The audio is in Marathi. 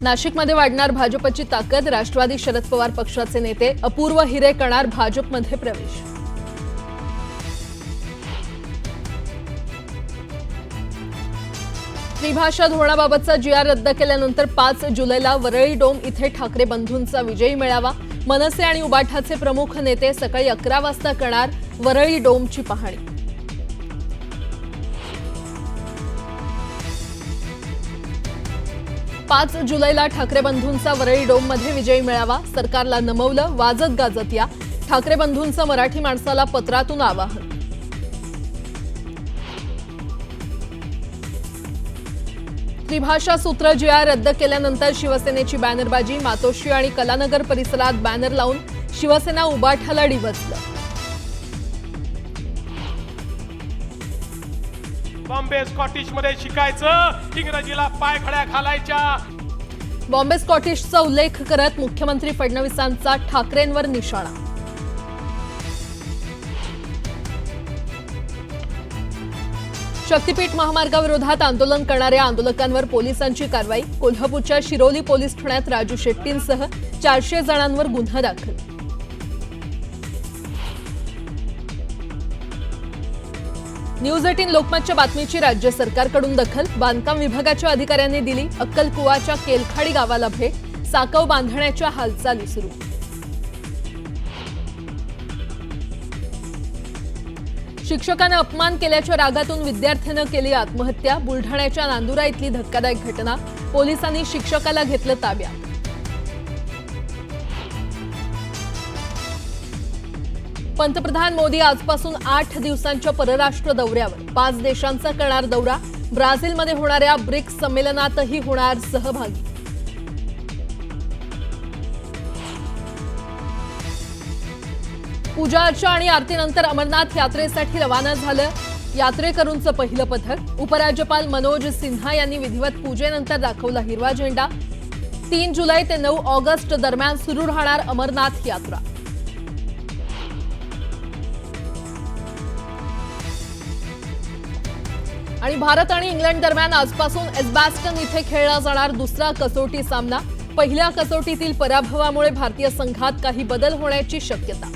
नाशिकमध्ये वाढणार भाजपची ताकद, राष्ट्रवादी शरद पवार पक्षाचे नेते अपूर्व हिरे करणार भाजपमध्ये प्रवेश। त्रिभाषा धोरणाबाबतचा GR रद्द केल्यानंतर 5 जुलैला वरळी डोम इथे ठाकरे बंधूंचा विजयी मेळावा। मनसे आणि उबाठाचे प्रमुख नेते सकाळी 11 वाजता करणार वरळी डोमची पाहणी। 5 जुलैला ठाकरे बंधूंचा वरळी डोममध्ये विजयी मेळावा। सरकारला नमवलं, वाजत गाजत या, ठाकरे बंधूंचं मराठी माणसाला पत्रातून आवाहन। त्रिभाषा सूत्र GR रद्द केल्यानंतर शिवसेनेची बॅनरबाजी, मातोश्री आणि कलानगर परिसरात बॅनर लावून शिवसेना उबाठाला डिवचलं। बॉम्बे स्कॉटिश मध्ये शिकायचं, इंग्रजीला पायघड्या घालायच्या। बॉम्बे स्कॉटिशचा उल्लेख करत मुख्यमंत्री फडणवीसांचा ठाकरेंवर निशाणा। शक्तीपीठ महामार्गाविरोधात आंदोलन करणाऱ्या आंदोलकांवर पोलिसांची कारवाई। कोल्हापूरच्या शिरोली पोलीस ठाण्यात राजू शेट्टींसह 400 जणांवर गुन्हा दाखल। न्यूज 18 लोकमतच्या बातमीची राज्य सरकारकडून दखल। बांधकाम विभागाच्या अधिकाऱ्यांनी दिली अक्कलकुवाच्या केलखाडी गावाला भेट, साकव बांधण्याच्या हालचाली सुरू। शिक्षकांना अपमान केल्याच्या रागातून विद्यार्थ्यानं केली आत्महत्या। बुलढाण्याच्या नांदुरा इथली धक्कादायक घटना, पोलिसांनी शिक्षकाला घेतलं ताब्यात। पंतप्रधान मोदी आजपासून 8 दिवसांच्या परराष्ट्र दौऱ्यावर, 5 देशांचा करणार दौरा। ब्राझीलमध्ये होणाऱ्या ब्रिक्स संमेलनातही होणार सहभागी। पूजा अर्चा आणि आरतीनंतर अमरनाथ यात्रेसाठी रवाना झालं यात्रेकरूंचं पहिलं पथक। उपराज्यपाल मनोज सिन्हा यांनी विधिवत पूजेनंतर दाखवला हिरवा झेंडा। 3 जुलै ते 9 ऑगस्ट दरम्यान सुरू राहणार अमरनाथ यात्रा। आणि भारत आणि इंग्लंड दरम्यान आजपासून एजबॅस्टन इथे खेळला जाणार दुसरा कसोटी सामना। पहिल्या कसोटीतील पराभवामुळे भारतीय संघात काही बदल होण्याची शक्यता।